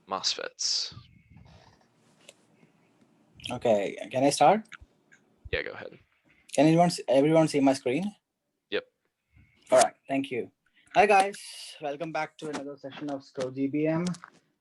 MOSFETs. Okay, can I start? Yeah, go ahead. Can everyone see my screen? Yep. All right, thank you. Hi guys, welcome back to another session of SCRO GBM.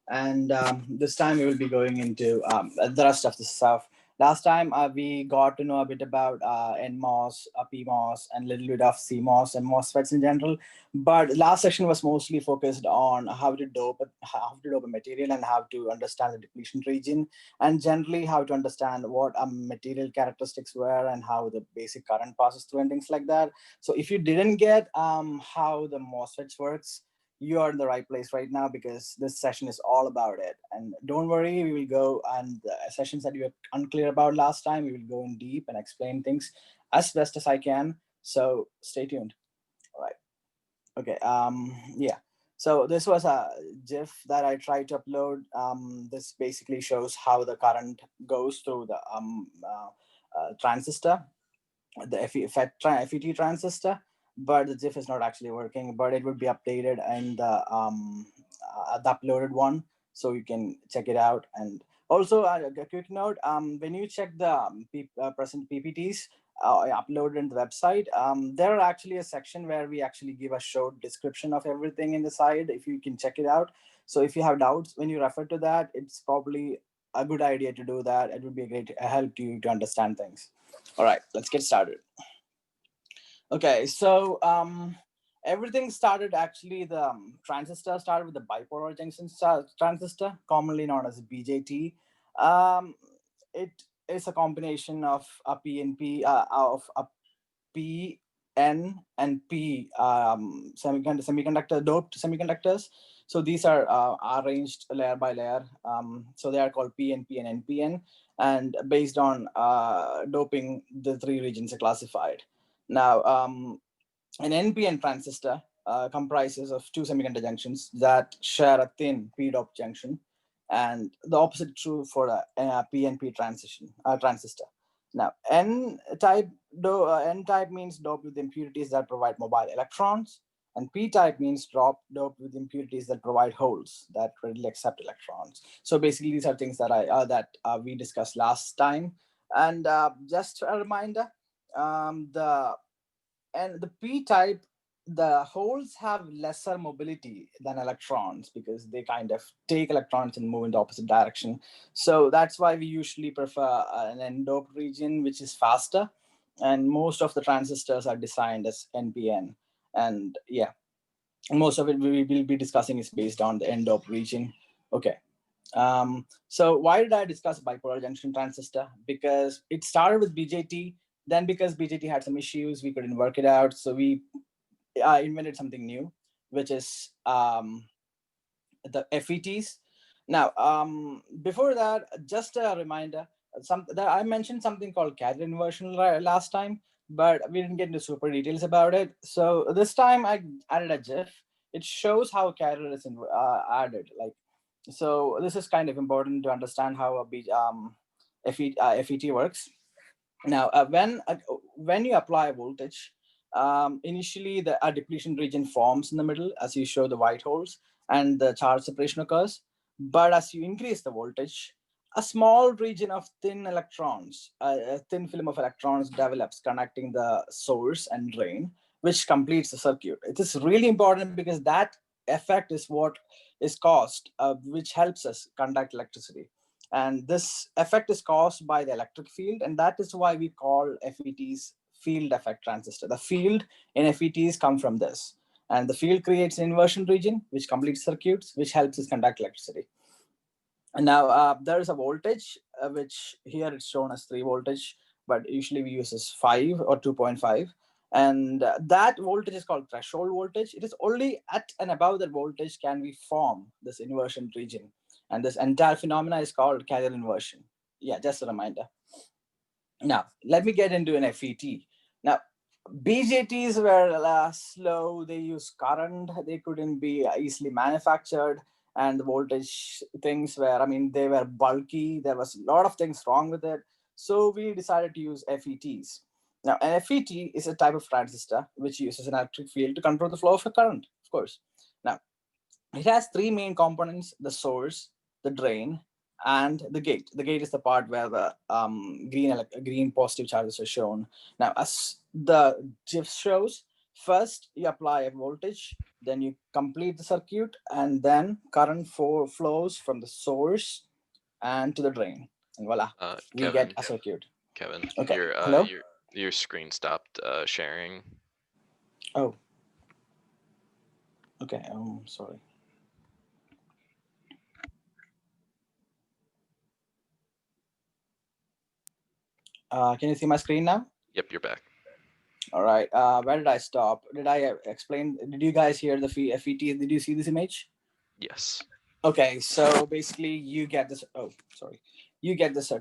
And this time we will be going into the rest of the stuff. Last time we got to know a bit about NMOS, PMOS, and a little bit of CMOS and MOSFETs in general. But last session was mostly focused on how to dope a material and how to understand the depletion region, and generally how to understand what material characteristics were and how the basic current passes through and things like that. So if you didn't get how the MOSFETs works, you are in the right place right now because this session is all about it. And don't worry, we will go and the sessions that you were unclear about last time, we will go in deep and explain things as best as I can. So stay tuned. All right. Okay. Yeah. So this was a GIF that I tried to upload. This basically shows how the current goes through the transistor, the FET transistor, but the GIF is not actually working, but it would be updated in the uploaded one, so you can check it out. And also a quick note, when you check the present PPTs uploaded in the website, there are actually a section where we actually give a short description of everything in the side, if you can check it out. So if you have doubts when you refer to that, it's probably a good idea to do that. It would be a great help to you to understand things. All right, let's get started. Okay, so everything started actually, the transistor started with the bipolar junction transistor, commonly known as BJT. It is a combination of a PNP, of a P, N, and P semiconductor doped semiconductors. So these are arranged layer by layer. So they are called PNP and NPN, and based on doping, the three regions are classified. Now, an NPN transistor comprises of two semiconductor junctions that share a thin p-doped junction, and the opposite true for a PNP transistor. Now, N type means doped with impurities that provide mobile electrons, and P type means doped with impurities that provide holes that readily accept electrons. So basically, these are things that we discussed last time. And just a reminder, the P type, the holes have lesser mobility than electrons because they kind of take electrons and move in the opposite direction. So that's why we usually prefer an n-doped region, which is faster. And most of the transistors are designed as NPN. And yeah, most of it we will be discussing is based on the n-doped region. Okay. So why did I discuss bipolar junction transistor? Because it started with BJT. Then because BJT had some issues, we couldn't work it out. So we invented something new, which is the FETs. Now, before that, just a reminder, I mentioned something called carrier inversion last time, but we didn't get into super details about it. So this time I added a GIF. It shows how carrier is added. So this is kind of important to understand how a FET works. Now, when you apply voltage, initially a depletion region forms in the middle, as you show the white holes, and the charge separation occurs. But as you increase the voltage, a small region of thin electrons, a thin film of electrons develops connecting the source and drain, which completes the circuit. It is really important because that effect is what is caused, which helps us conduct electricity. And this effect is caused by the electric field, and that is why we call FETs field effect transistor. The field in FETs come from this, and the field creates an inversion region, which completes circuits, which helps us conduct electricity. And now there is a voltage, which here it's shown as 3 voltage, but usually we use as 5 or 2.5. And that voltage is called threshold voltage. It is only at and above that voltage can we form this inversion region. And this entire phenomena is called carrier inversion. Yeah, just a reminder. Now, let me get into an FET. Now, BJTs were slow. They use current. They couldn't be easily manufactured. And the voltage things were, they were bulky. There was a lot of things wrong with it. So we decided to use FETs. Now, an FET is a type of transistor which uses an electric field to control the flow of a current, of course. Now, it has 3 main components: the source, the drain, and the gate. The gate is the part where the green positive charges are shown. Now, as the GIF shows, first you apply a voltage, then you complete the circuit, and then current flows from the source and to the drain, and voila, we get a circuit. Kevin, Okay. Hello? your screen stopped sharing. Oh. Okay. Sorry. Can you see my screen now? Yep, you're back. All right. Where did I stop? Did I explain? Did you guys hear the FET? Did you see this image? Yes. Okay. So basically, you get this. Oh, sorry. You get this.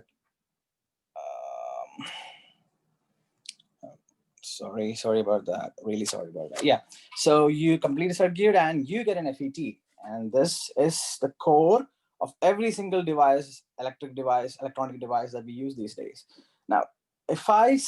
Sorry about that. Really sorry about that. Yeah. So you complete a circuit and you get an FET, and this is the core of every single device, electronic device that we use these days. Now, if I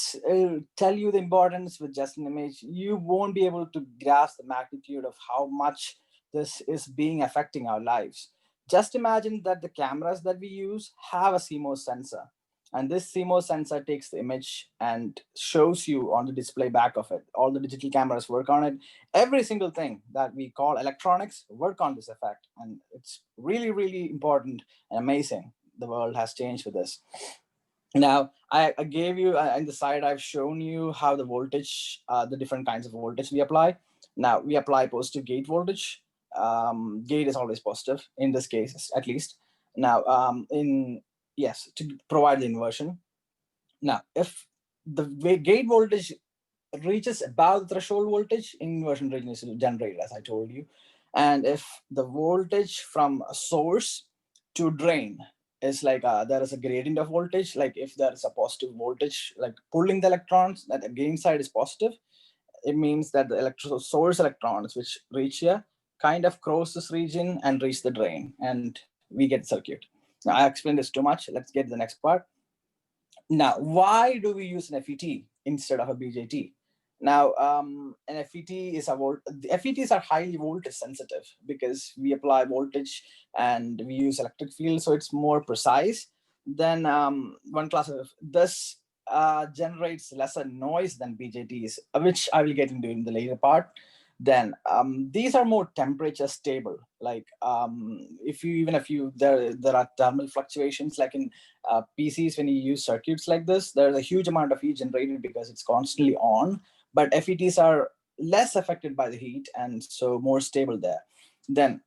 tell you the importance with just an image, you won't be able to grasp the magnitude of how much this is being affecting our lives. Just imagine that the cameras that we use have a CMOS sensor. And this CMOS sensor takes the image and shows you on the display back of it. All the digital cameras work on it. Every single thing that we call electronics work on this effect. And it's really, really important and amazing. The world has changed with this. Now, I gave you, in the side, I've shown you how the voltage, the different kinds of voltage we apply. Now, we apply positive gate voltage. Gate is always positive, in this case, at least. Now, yes, to provide the inversion. Now, if the gate voltage reaches above the threshold voltage, inversion region is generated, as I told you. And if the voltage from a source to drain is like there is a gradient of voltage, like if there is a positive voltage, like pulling the electrons, that the gain side is positive, it means that the source electrons which reach here kind of cross this region and reach the drain, and we get the circuit. Now, I explained this too much. Let's get to the next part. Now, why do we use an FET instead of a BJT? Now, an FET is the FETs are highly voltage sensitive because we apply voltage and we use electric field, so it's more precise than one class of this. Generates lesser noise than BJTs, which I will get into in the later part. Then these are more temperature stable. Like if there are thermal fluctuations, like in PCs, when you use circuits like this, there's a huge amount of heat generated because it's constantly on. But FETs are less affected by the heat and so more stable there. Then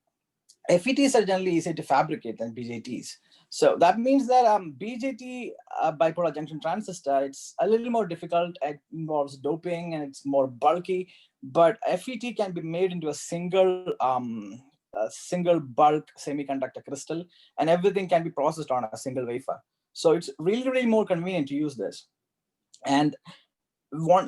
FETs are generally easier to fabricate than BJTs. So that means that BJT, bipolar junction transistor, it's a little more difficult. It involves doping and it's more bulky. But FET can be made into a single bulk semiconductor crystal, and everything can be processed on a single wafer. So it's really, really more convenient to use this. And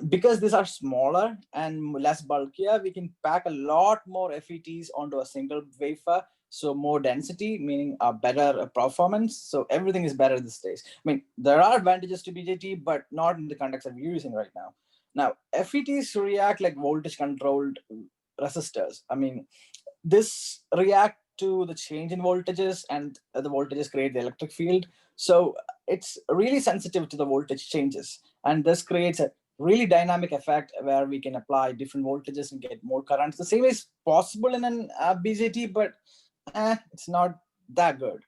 because these are smaller and less bulkier, we can pack a lot more FETs onto a single wafer. So more density, meaning a better performance. So everything is better these days. I mean, there are advantages to BJT, but not in the context that we're using right now. Now, FETs react like voltage controlled resistors. I mean, this react to the change in voltages, and the voltages create the electric field. So it's really sensitive to the voltage changes. And this creates a really dynamic effect where we can apply different voltages and get more currents. The same is possible in an BJT, but it's not that good.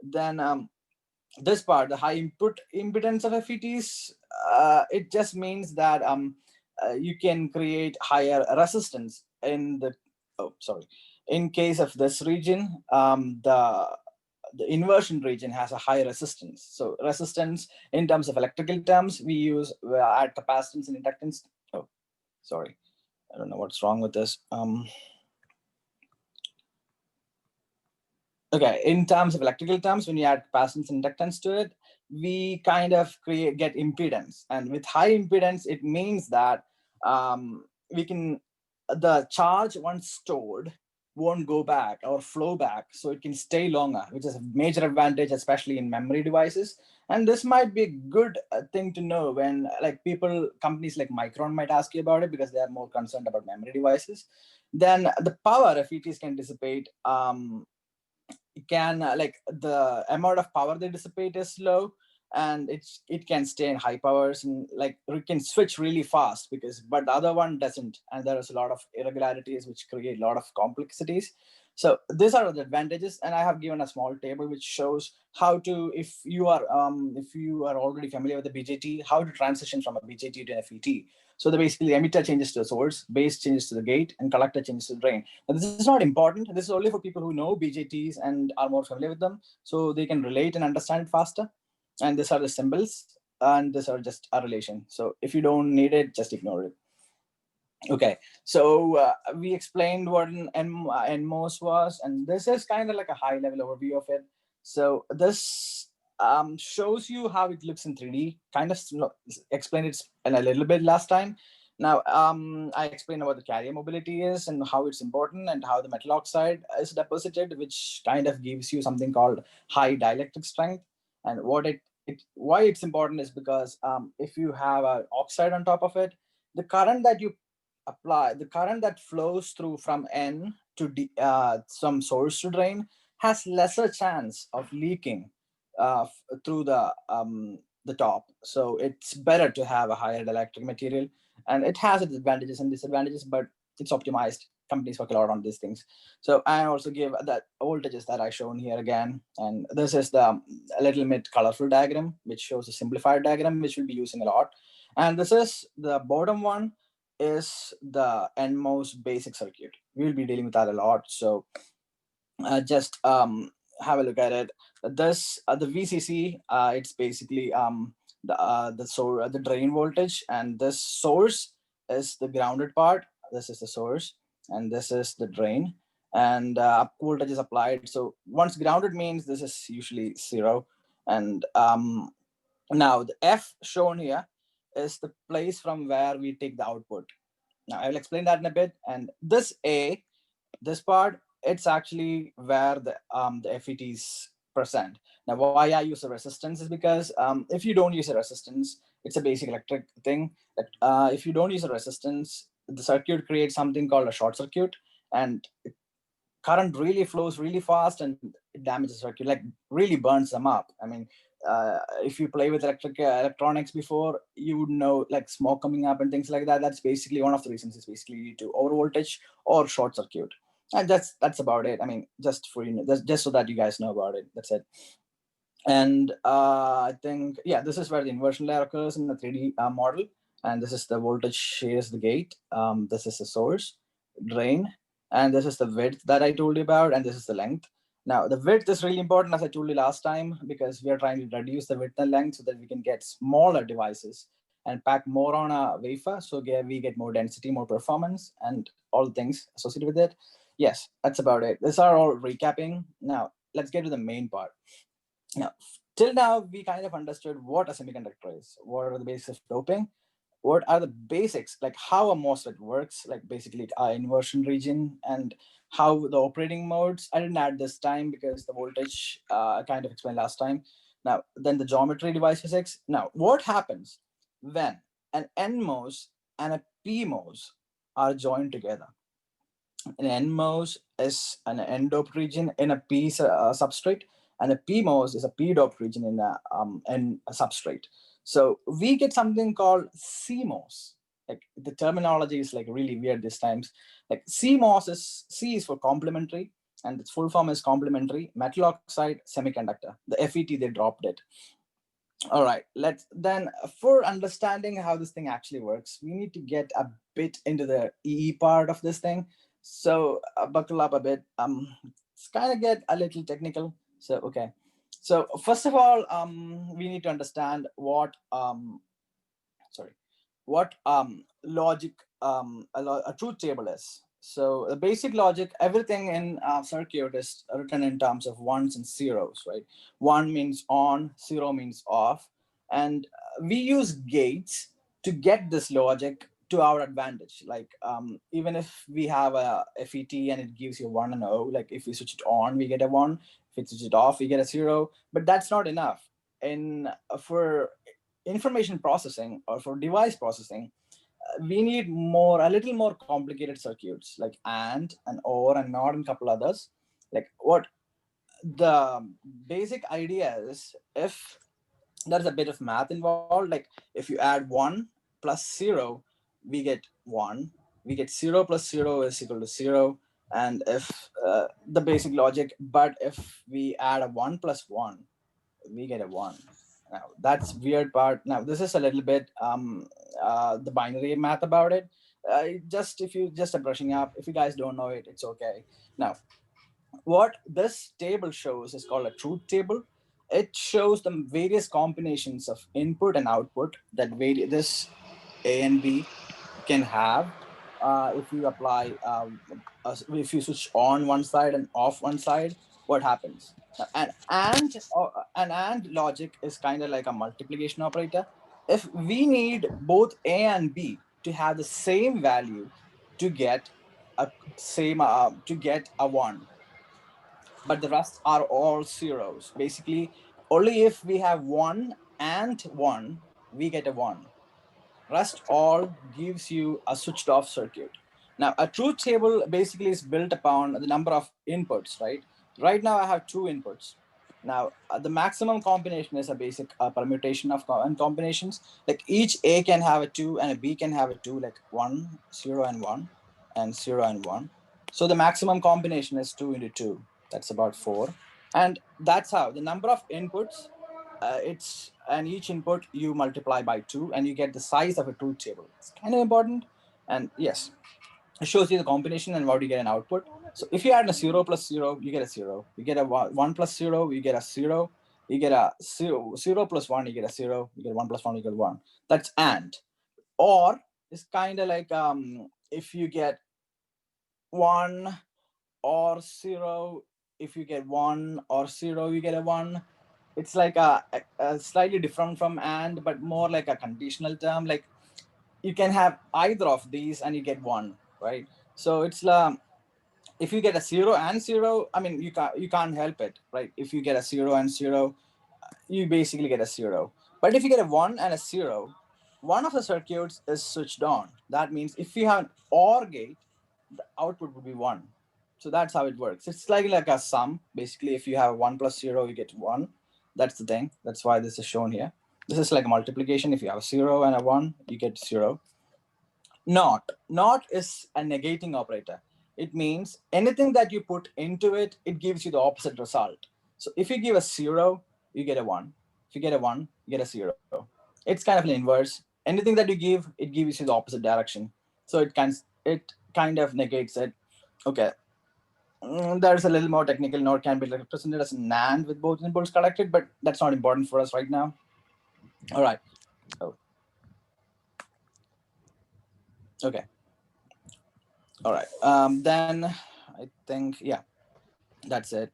Then this part, the high input impedance of FETs, it just means that you can create higher resistance in the, in case of this region, the inversion region has a high resistance. So resistance in terms of electrical terms, we add capacitance and inductance. Oh, sorry. I don't know what's wrong with this. Okay, in terms of electrical terms, when you add capacitance and inductance to it, we kind of get impedance. And with high impedance, it means that the charge once stored won't go back or flow back, so it can stay longer, which is a major advantage, especially in memory devices. And this might be a good thing to know when companies like Micron might ask you about it, because they are more concerned about memory devices. Then the power FETs can dissipate, can like the amount of power they dissipate is low, and it can stay in high powers, and like it can switch really fast, because but the other one doesn't, and there is a lot of irregularities which create a lot of complexities. So these are the advantages, and I have given a small table which shows how to, if you are already familiar with the BJT, how to transition from a BJT to an FET. So the basically emitter changes to the source, base changes to the gate, and collector changes to the drain. Now, this is not important. This is only for people who know BJTs and are more familiar with them, so they can relate and understand it faster. And these are the symbols, and these are just a relation. So if you don't need it, just ignore it. Okay, so we explained what an NMOS was, and this is kind of like a high level overview of it. So this shows you how it looks in 3D. Kind of explained it in a little bit last time. Now, I explained what the carrier mobility is and how it's important, and how the metal oxide is deposited, which kind of gives you something called high dielectric strength. And why it's important is because if you have an oxide on top of it, the current that you apply, the current that flows through from N to some source to drain, has lesser chance of leaking through the top. So it's better to have a higher dielectric material, and it has its advantages and disadvantages, but it's optimized. Companies work a lot on these things. So I also give that voltages that I shown here again, and this is the a little bit colorful diagram which shows a simplified diagram which we'll be using a lot. And this is the bottom one, is the NMOS basic circuit. We'll be dealing with that a lot. So just have a look at it. This the VCC. It's basically the drain voltage, and this source is the grounded part. This is the source, and this is the drain, and voltage is applied. So once grounded means this is usually 0, and now the F shown here is the place from where we take the output. Now I will explain that in a bit. And this A, this part, it's actually where the FET is present. Now why I use a resistance is because if you don't use a resistance, it's a basic electric thing. If you don't use a resistance, the circuit creates something called a short circuit, and current really flows really fast, and it damages the circuit, like really burns them up. I mean, if you play with electronics before, you would know, like smoke coming up and things like that. That's basically one of the reasons. It's basically to over voltage or short circuit, and that's about it. I mean, just for just so that you guys know about it. That's it. And I think, yeah, this is where the inversion layer occurs in the 3D model, and this is the voltage. Here's the gate. This is the source, drain, and this is the width that I told you about, and this is the length. Now, the width is really important, as I told you last time, because we are trying to reduce the width and length so that we can get smaller devices and pack more on a wafer, so we get more density, more performance, and all the things associated with it. Yes, that's about it. These are all recapping. Now, let's get to the main part. Now, till now, we kind of understood what a semiconductor is, what are the basics of doping, what are the basics, like how a MOSFET works, like basically our inversion region, and how the operating modes. I didn't add this time because the voltage I kind of explained last time. Now, then the geometry, device physics. Now, what happens when an NMOS and a PMOS are joined together? An NMOS is an N-doped region in a P substrate, and a PMOS is a P-doped region in a N substrate. So we get something called CMOS. Like the terminology is like really weird these times. Like CMOS is, C is for complementary, and its full form is complementary metal oxide semiconductor. The FET, they dropped it. All right, let's then, for understanding how this thing actually works, we need to get a bit into the EE part of this thing. So buckle up a bit. It's kind of get a little technical. So okay. So first of all, we need to understand what what logic a truth table is. So the basic logic, everything in circuit is written in terms of ones and zeros, right? 1 means on, 0 means off. And we use gates to get this logic to our advantage. Like even if we have a FET and it gives you 1 and 0, like if we switch it on, we get a 1. If we switch it off, we get a 0. But that's not enough. For information processing or for device processing, we need a little more complicated circuits like and OR and NOT and a couple others. Like what the basic idea is, if there's a bit of math involved, like if you add 1 plus 0, we get 1. We get 0 plus 0 is equal to 0. And if the basic logic, but if we add a 1 plus 1, we get a 1. Now that's weird part. Now this is a little bit the binary math about it. Just if you just are brushing up, if you guys don't know it, it's okay. Now what this table shows is called a truth table. It shows the various combinations of input and output that this A and B can have if you apply, if you switch on one side and off one side, what happens? An and logic is kind of like a multiplication operator. If we need both A and B to have the same value to get to get a one, but the rest are all zeros. Basically, only if we have one and one, we get a one. Rest all gives you a switched off circuit. Now, a truth table basically is built upon the number of inputs, right? Right now, I have two inputs. Now, the maximum combination is a basic permutation of combinations. Like each A can have a two and a B can have a two, like 1, 0, and 1, and 0 and 1. So the maximum combination is 2 into 2. That's about 4. And that's how the number of inputs, it's and each input you multiply by 2 and you get the size of a truth table. It's kind of important. And yes, it shows you the combination and what you get an output. So if you add a 0 plus 0, you get a 0. You get a 1 plus 0, you get a 0. You get a 0 plus 1, you get a 0. You get 1 plus 1, you get 1. That's and. Or it's kind of like if you get 1 or 0, if you get 1 or 0, you get a 1. It's like a slightly different from and, but more like a conditional term. Like you can have either of these and you get one, right? So it's if you get a 0 and 0, I mean you can't help it, right? If you get a 0 and 0, you basically get a 0. But if you get a 1 and a 0, one of the circuits is switched on. That means if you have an OR gate, the output would be 1. So that's how it works. It's like a sum. Basically, if you have 1 plus 0, you get 1. That's the thing. That's why this is shown here. This is like a multiplication. If you have a 0 and a 1, you get 0. Not is a negating operator. It means anything that you put into it, it gives you the opposite result. So if you give a 0, you get a 1. If you get a 1, you get a 0. It's kind of an inverse. Anything that you give, it gives you the opposite direction. So it kind of negates it. Okay. There's a little more technical. Node can be represented as NAND with both inputs collected, but that's not important for us right now. All right. Oh. Okay. All right. Then I think, yeah, that's it.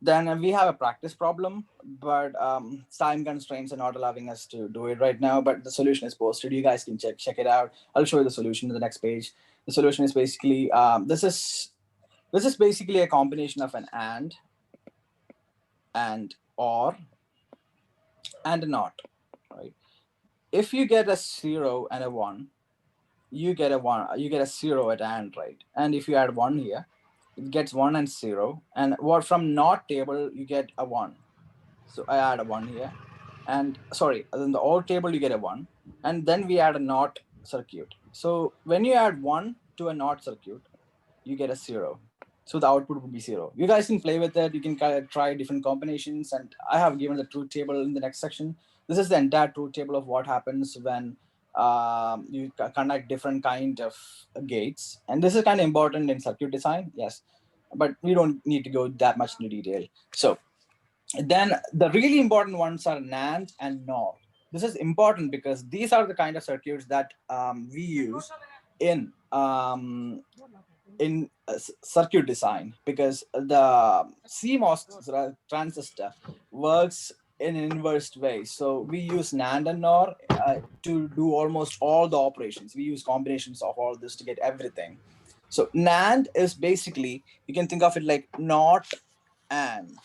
Then we have a practice problem, but time constraints are not allowing us to do it right now. But the solution is posted. You guys can check it out. I'll show you the solution in the next page. The solution is basically this is basically a combination of an and or and a not, right? If you get a 0 and a 1, you get a 1. You get a 0 at and, right? And if you add 1 here, it gets 1 and 0. And what from not table, you get a 1. So I add a 1 here. And sorry, in the OR table, you get a 1. And then we add a not circuit. So when you add 1 to a not circuit, you get a 0. So the output would be 0. You guys can play with it. You can try different combinations. And I have given the truth table in the next section. This is the entire truth table of what happens when you connect different kind of gates. And this is kind of important in circuit design, yes. But we don't need to go that much into detail. So then the really important ones are NAND and NOR. This is important because these are the kind of circuits that we use in circuit design, because the CMOS transistor works in an inverse way. So we use NAND and NOR to do almost all the operations. We use combinations of all this to get everything. So NAND is basically, you can think of it like not and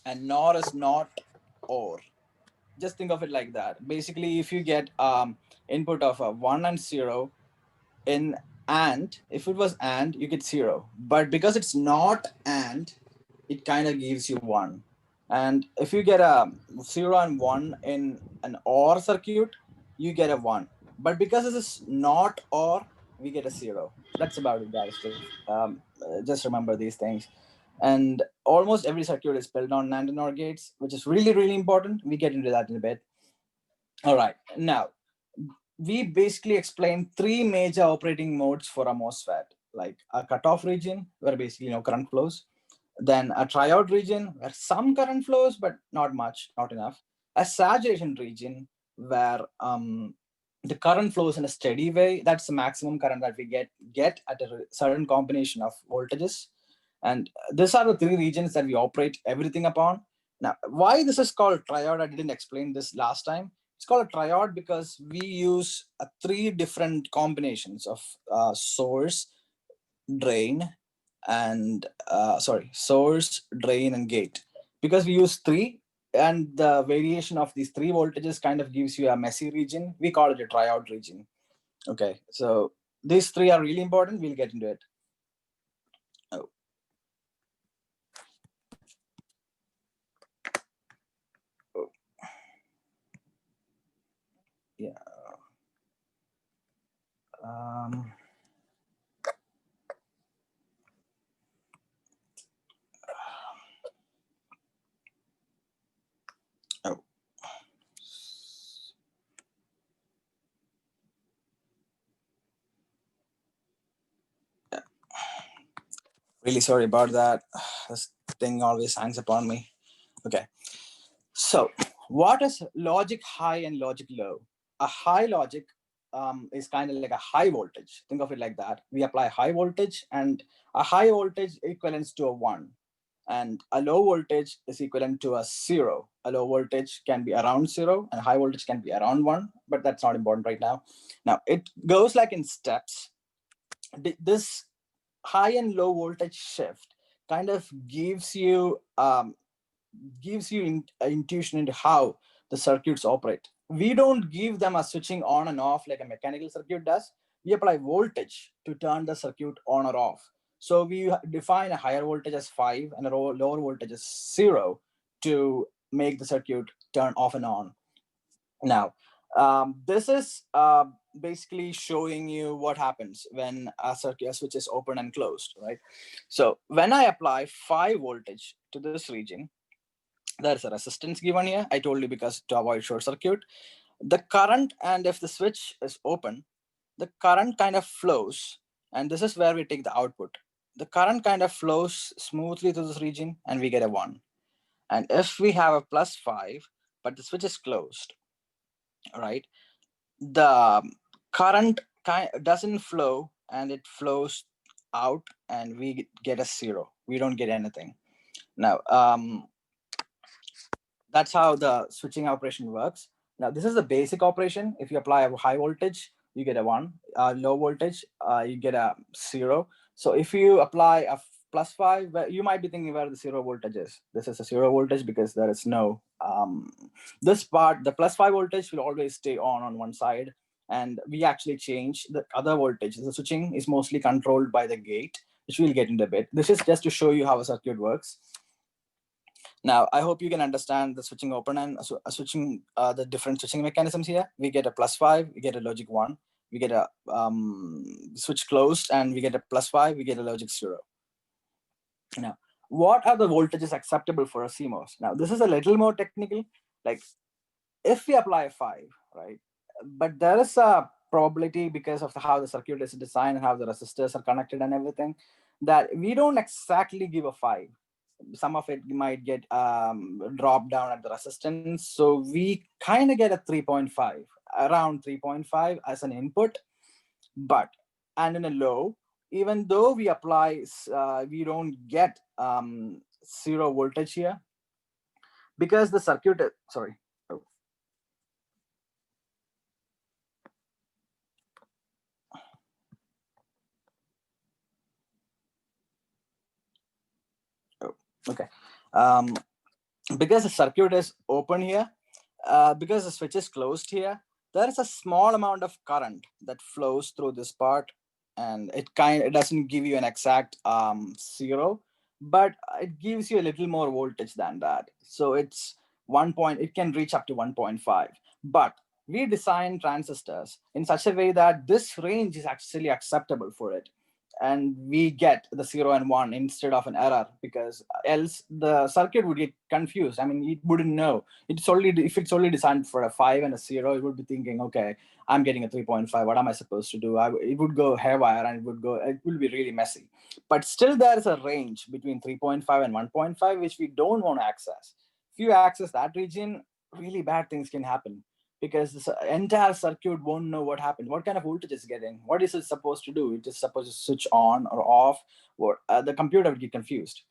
NOR is not or. Just think of it like that. Basically, if you get input of a 1 and 0 in and, if it was and, you get 0. But because it's not and, it kind of gives you 1. And if you get a 0 and 1 in an OR circuit, you get a 1. But because this is not OR, we get a 0. That's about it, guys. Just remember these things. And almost every circuit is built on NAND and OR gates, which is really, really important. We get into that in a bit. All right. Now, we basically explained 3 major operating modes for a MOSFET, like a cutoff region, where basically no current flows, then a triode region where some current flows, but not much, not enough. A saturation region where the current flows in a steady way. That's the maximum current that we get at a certain combination of voltages. And these are the 3 regions that we operate everything upon. Now, why this is called triode, I didn't explain this last time. It's called a triode because we use 3 different combinations of source, drain, and source, drain, and gate. Because we use 3, and the variation of these 3 voltages kind of gives you a messy region. We call it a triode region. Okay, so these 3 are really important. We'll get into it. Oh. Oh. Yeah. Oh. Yeah. Really sorry about that. This thing always hangs upon me. Okay. So what is logic high and logic low? A high logic is kind of like a high voltage. Think of it like that. We apply high voltage, and a high voltage equivalents to a 1. And a low voltage is equivalent to a 0. A low voltage can be around 0, and high voltage can be around 1, but that's not important right now. Now, it goes like in steps. This high and low voltage shift kind of gives you intuition into how the circuits operate. We don't give them a switching on and off like a mechanical circuit does. We apply voltage to turn the circuit on or off. So we define a higher voltage as 5 and a lower voltage as 0 to make the circuit turn off and on. Now, this is basically showing you what happens when a circuit switch is open and closed, right? So when I apply 5 voltage to this region, there's a resistance given here. I told you because to avoid short circuit. The current, and if the switch is open, the current kind of flows, and this is where we take the output. The current kind of flows smoothly through this region, and we get a 1. And if we have a +5, but the switch is closed, right, the current doesn't flow, and it flows out, and we get a 0. We don't get anything. Now, that's how the switching operation works. Now, this is the basic operation. If you apply a high voltage, you get a 1. Low voltage, you get a 0. So if you apply a +5, you might be thinking where the 0 voltage is. This is a 0 voltage because there is no, this part, the +5 voltage will always stay on one side. And we actually change the other voltage. The switching is mostly controlled by the gate, which we'll get into a bit. This is just to show you how a circuit works. Now, I hope you can understand the switching open and switching the different switching mechanisms here. We get a +5, we get a logic 1, we get a switch closed, and we get a +5, we get a logic 0. Now, what are the voltages acceptable for a CMOS? Now, this is a little more technical. Like, if we apply a 5, right? But there is a probability because of how the circuit is designed and how the resistors are connected and everything, that we don't exactly give a 5. Some of it might get dropped down at the resistance. So we kind of get a 3.5, around 3.5 as an input. But, and in a low, even though we apply, we don't get 0 voltage here because the circuit, sorry. Oh. Okay. Because the circuit is open here, because the switch is closed here, there is a small amount of current that flows through this part, and it doesn't give you an exact 0, but it gives you a little more voltage than that. So it's 1 point, it can reach up to 1.5. But we design transistors in such a way that this range is actually acceptable for it. And we get the 0 and 1 instead of an error, because else the circuit would get confused. I mean, it wouldn't know. It's only, if it's only designed for a 5 and a 0, it would be thinking, okay, I'm getting a 3.5. What am I supposed to do? It would go haywire, and it will be really messy. But still, there is a range between 3.5 and 1.5, which we don't want to access. If you access that region, really bad things can happen, because this entire circuit won't know what happened, what kind of voltage it's getting, what is it supposed to do. It is supposed to switch on or off, or the computer will get confused.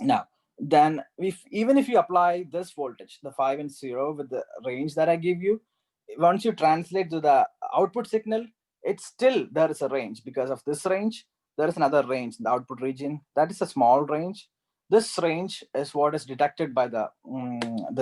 Now, then even if you apply this voltage, the 5 and 0, with the range that I give you, once you translate to the output signal, it's still, there is a range. Because of this range, there is another range in the output region. That is a small range. This range is what is detected by the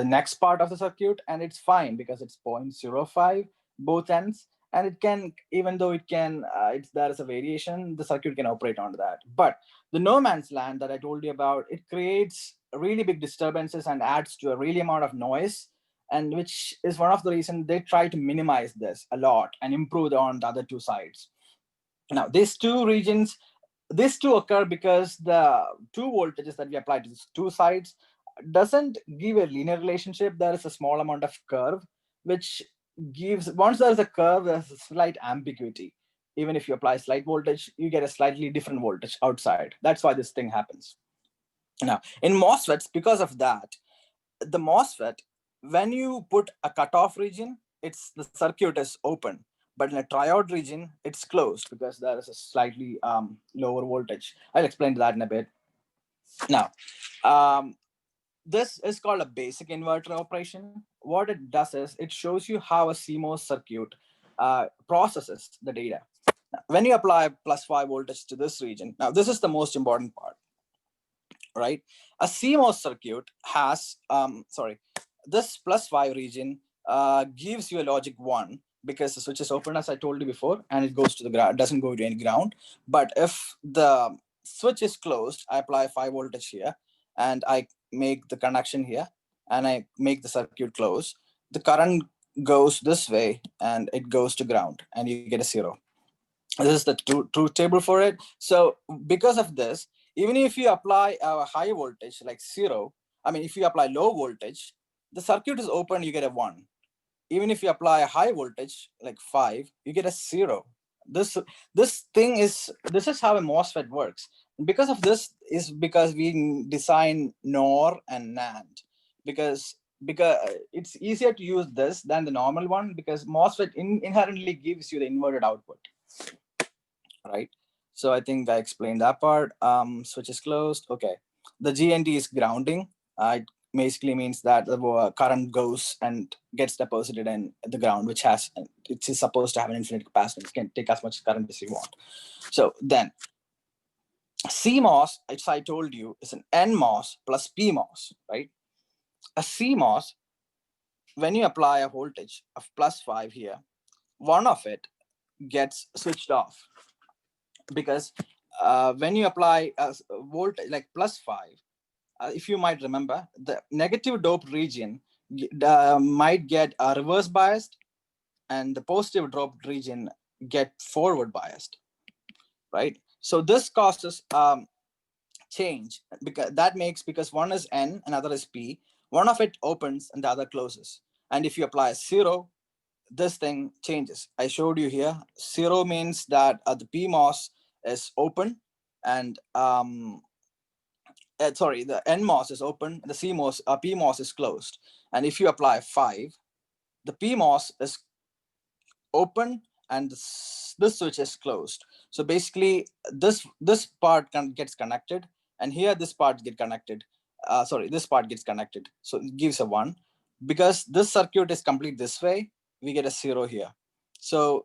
next part of the circuit, and it's fine because it's 0.05 both ends. And it can, even though it can, there is a variation, the circuit can operate on that. But the no man's land that I told you about, it creates really big disturbances and adds to a really amount of noise, and which is one of the reasons they try to minimize this a lot and improve on the other two sides. Now, these two regions, these two occur because the two voltages that we apply to these two sides doesn't give a linear relationship. There is a small amount of curve, which gives, once there's a curve, there's a slight ambiguity. Even if you apply slight voltage, you get a slightly different voltage outside. That's why this thing happens. Now, in MOSFETs, because of that, the MOSFET, when you put a cutoff region, it's, the circuit is open. But in a triode region, it's closed because there is a slightly lower voltage. I'll explain that in a bit. Now, this is called a basic inverter operation. What it does is it shows you how a CMOS circuit processes the data. Now, when you apply +5 voltage to this region, now this is the most important part, right? A CMOS circuit has, this +5 region gives you a logic 1, because the switch is open, as I told you before, and it goes to the ground, doesn't go to any ground. But if the switch is closed, I apply 5 voltage here, and I make the connection here, and I make the circuit close. The current goes this way, and it goes to ground, and you get a 0. This is the truth table for it. So because of this, even if you apply a high voltage like 0, I mean, if you apply low voltage, the circuit is open, you get a 1. Even if you apply a high voltage like 5, you get a 0. This is how a MOSFET works. And because of this is because we design NOR and NAND, because it's easier to use this than the normal one, because MOSFET inherently gives you the inverted output, right? So I think I explained that part. Switch is closed. Okay. The GND is grounding. It basically means that the current goes and gets deposited in the ground, which has, it is supposed to have an infinite capacitance. It can take as much current as you want. So then CMOS, as I told you, is an NMOS plus PMOS, right? A CMOS, when you apply a voltage of +5 here, one of it gets switched off, because when you apply a voltage like +5, if you might remember, the negative dope region might get reverse biased, and the positive doped region get forward biased, right? So this causes change, because one is N, another is P. One of it opens and the other closes. And if you apply 0, this thing changes. I showed you here. 0 means that the PMOS is open, and the NMOS is open, the PMOS is closed. And if you apply 5, the PMOS is open and this switch is closed. So basically, this part gets connected, and here this part gets connected. This part gets connected. So it gives a 1. Because this circuit is complete this way, we get a 0 here. So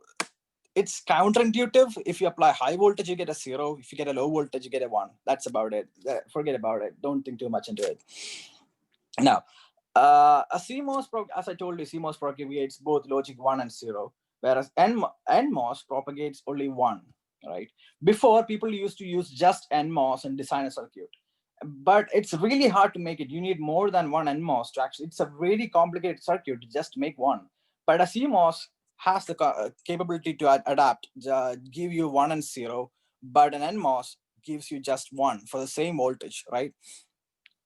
it's counterintuitive. If you apply high voltage, you get a 0. If you get a low voltage, you get a 1. That's about it. Forget about it. Don't think too much into it. Now, a CMOS, as I told you, CMOS propagates both logic 1 and 0, whereas NMOS propagates only 1, right? Before, people used to use just NMOS and design a circuit. but it's really hard to make it. You need more than one NMOS to actually, it's a really complicated circuit to just make one. But a CMOS has the capability to adapt, give you 1 and 0, but an NMOS gives you just 1 for the same voltage, right?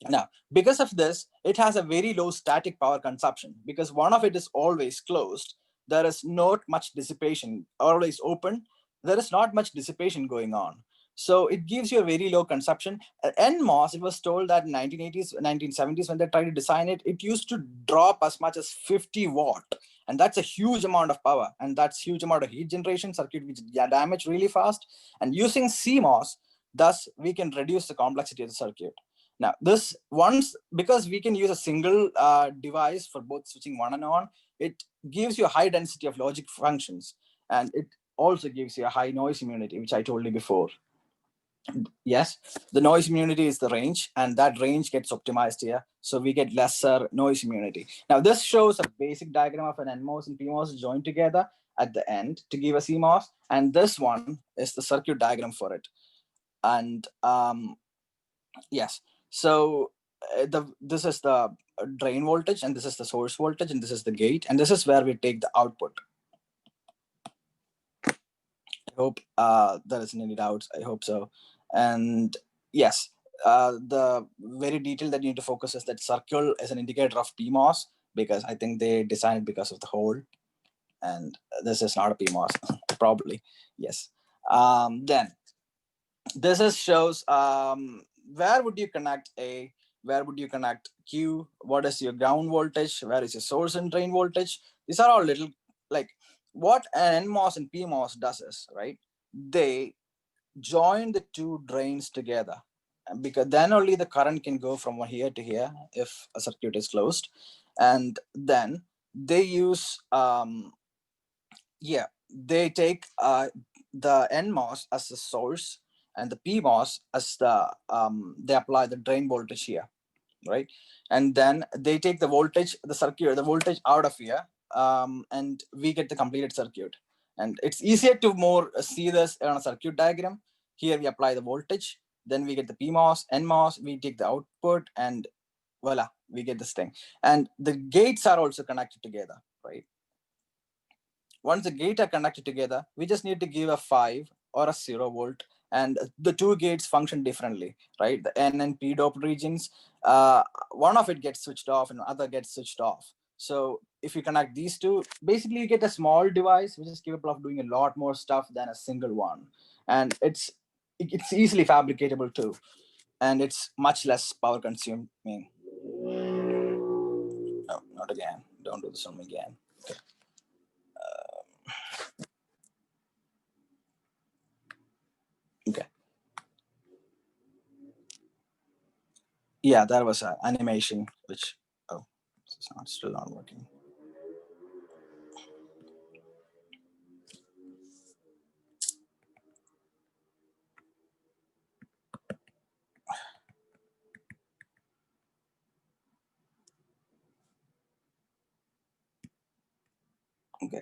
Now, because of this, it has a very low static power consumption because one of it is always closed. There is not much dissipation, always open. There is not much dissipation going on. So it gives you a very low consumption. NMOS, it was told that in 1980s, 1970s, when they tried to design it, it used to drop as much as 50 watt. And that's a huge amount of power. And that's huge amount of heat generation, circuit which damage really fast. And using CMOS, thus we can reduce the complexity of the circuit. Now, this once, because we can use a single device for both switching on and on, it gives you a high density of logic functions. And it also gives you a high noise immunity, which I told you before. Yes, the noise immunity is the range, and that range gets optimized here. So we get lesser noise immunity. Now, this shows a basic diagram of an NMOS and PMOS joined together at the end to give a CMOS. And this one is the circuit diagram for it. And yes, so this is the drain voltage, and this is the source voltage, and this is the gate, and this is where we take the output. I hope there isn't any doubts. I hope so. And yes, the very detail that you need to focus is that circle is an indicator of PMOS, because I think they designed it because of the hole. And this is not a PMOS, probably. Yes. Then this is shows where would you connect A, where would you connect Q, what is your ground voltage, where is your source and drain voltage. These are all little, like, what an NMOS and PMOS does is, right, they join the two drains together, because then only the current can go from here to here if a circuit is closed. And then they use they take the NMOS as the source and the PMOS as the they apply the drain voltage here, right? And then they take the voltage, the circuit, the voltage out of here, and we get the completed circuit. And it's easier to more see this on a circuit diagram. Here we apply the voltage, then we get the PMOS, NMOS, we take the output, and voila, we get this thing. And the gates are also connected together, right? Once the gates are connected together, we just need to give a 5 or a 0 volt, and the two gates function differently, right? The N and P doped regions, one of it gets switched off and the other gets switched off. So if you connect these two, basically you get a small device which is capable of doing a lot more stuff than a single one. And it's easily fabricatable too. And it's much less power consuming. No, not again. Don't do this on me again. Okay. Okay. Yeah, that was an animation, which, oh, it's not, still not working. Okay.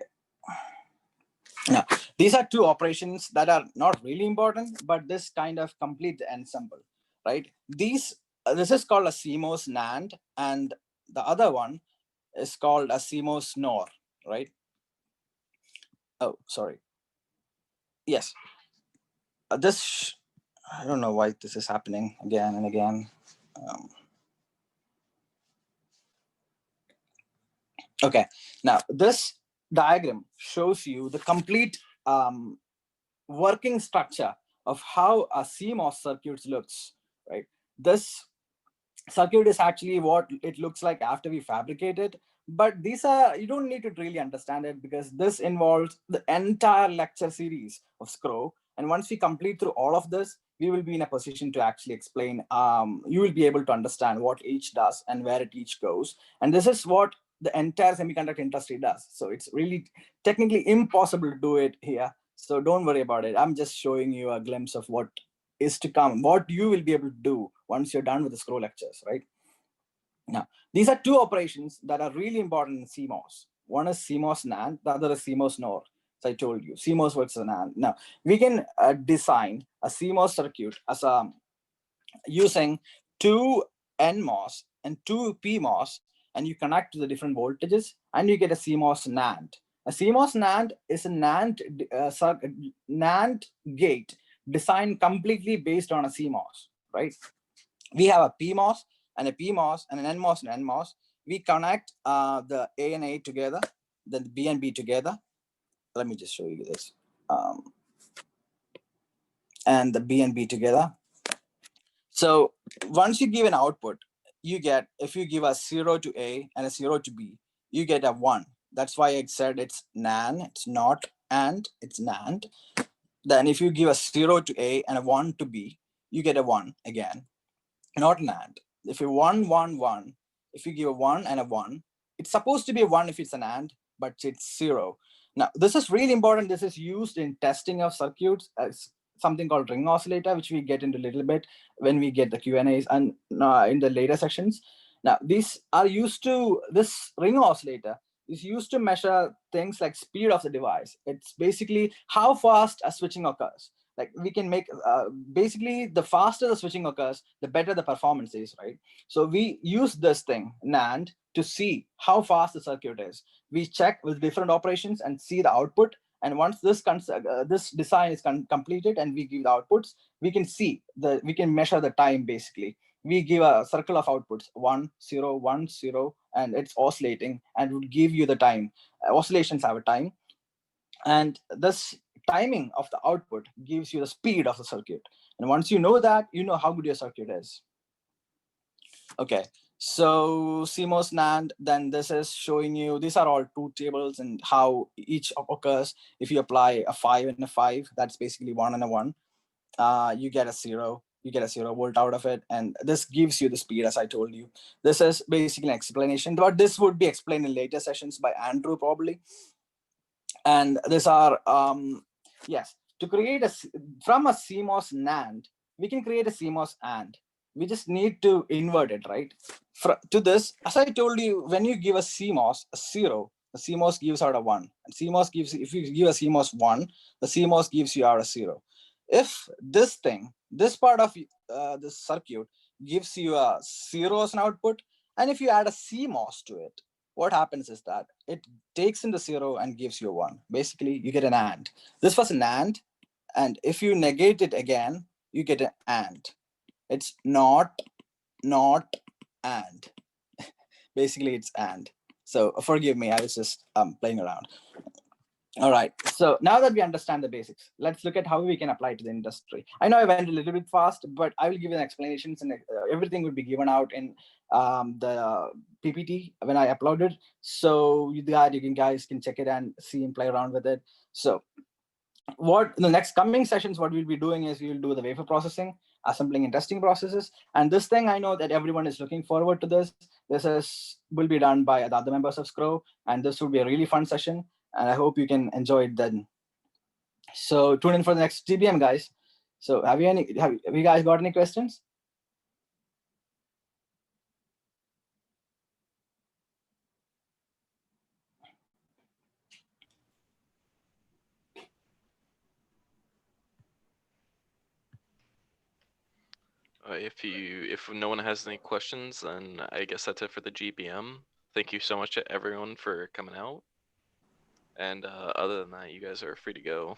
Now, these are two operations that are not really important, but this kind of complete the ensemble, right? This is called a CMOS NAND, and the other one is called a CMOS NOR, right? Oh, sorry. Yes. This, I don't know why this is happening again and again. Okay, now this diagram shows you the complete working structure of how a CMOS circuit looks, right? This circuit is actually what it looks like after we fabricate it, but these are, you don't need to really understand it because this involves the entire lecture series of SCRO. And once we complete through all of this, we will be in a position to actually explain, you will be able to understand what each does and where it each goes. And this is what the entire semiconductor industry does. So it's really technically impossible to do it here. So don't worry about it. I'm just showing you a glimpse of what is to come, what you will be able to do once you're done with the SCRO lectures, right? Now, these are two operations that are really important in CMOS. One is CMOS NAND, the other is CMOS NOR. So I told you, CMOS versus NAND. Now, we can design a CMOS circuit as a using two NMOS and two PMOS, and you connect to the different voltages, and you get a CMOS NAND. A CMOS NAND is a NAND gate designed completely based on a CMOS, right? We have a PMOS and a PMOS and an NMOS and NMOS. We connect the A and A together, then the B and B together. Let me just show you this. And the B and B together. So once you give an output, you get, if you give a 0 to A and a 0 to B, you get a 1. That's why I said it's NAND, it's not AND, it's NAND. Then if you give a 0 to A and a 1 to B, you get a 1 again, not an AND. If you 1, 1, 1, if you give a 1 and a 1, it's supposed to be a 1 if it's an AND, but it's 0. Now, this is really important. This is used in testing of circuits as something called ring oscillator, which we get into a little bit when we get the Q&As and in the later sections. Now, these are used to, this ring oscillator is used to measure things like speed of the device. It's basically how fast a switching occurs. Like we can make, basically the faster the switching occurs, the better the performance is, right? So we use this thing, NAND, to see how fast the circuit is. We check with different operations and see the output. And once this design is completed and we give the outputs, we can measure the time basically. We give a circle of outputs, 1, 0, 1, 0, and it's oscillating and would give you the time. Oscillations have a time. And this timing of the output gives you the speed of the circuit. And once you know that, you know how good your circuit is. Okay, so CMOS NAND, then this is showing you, these are all two tables and how each occurs. If you apply a 5 and a 5, that's basically 1 and a 1. You get a 0. You get a 0 volt out of it. And this gives you the speed, as I told you. This is basically an explanation, but this would be explained in later sessions by Andrew probably. And these are, yes, to create from a CMOS NAND, we can create a CMOS AND. We just need to invert it, right? To this, as I told you, when you give a CMOS a 0, the CMOS gives out a 1. And CMOS gives, if you give a CMOS 1, the CMOS gives you out a 0. If this thing, this part of this circuit gives you a 0 as an output, and if you add a CMOS to it, what happens is that it takes in the 0 and gives you a 1. Basically, you get an AND. This was an AND, and if you negate it again, you get an AND. It's not AND. Basically, it's AND. So forgive me, I was just playing around. All right, so now that we understand the basics, let's look at how we can apply it to the industry. I know I went a little bit fast, but I will give you explanations, and everything will be given out in the PPT when I upload it. So you guys can check it and see and play around with it. So what in the next coming sessions, what we'll be doing is we'll do the wafer processing, assembling and testing processes. And this thing, I know that everyone is looking forward to this. This will be done by the other members of SCRO, and this will be a really fun session. And I hope you can enjoy it then. So tune in for the next GBM, guys. So have you guys got any questions? If no one has any questions, then I guess that's it for the GBM. Thank you so much to everyone for coming out. And other than that, you guys are free to go.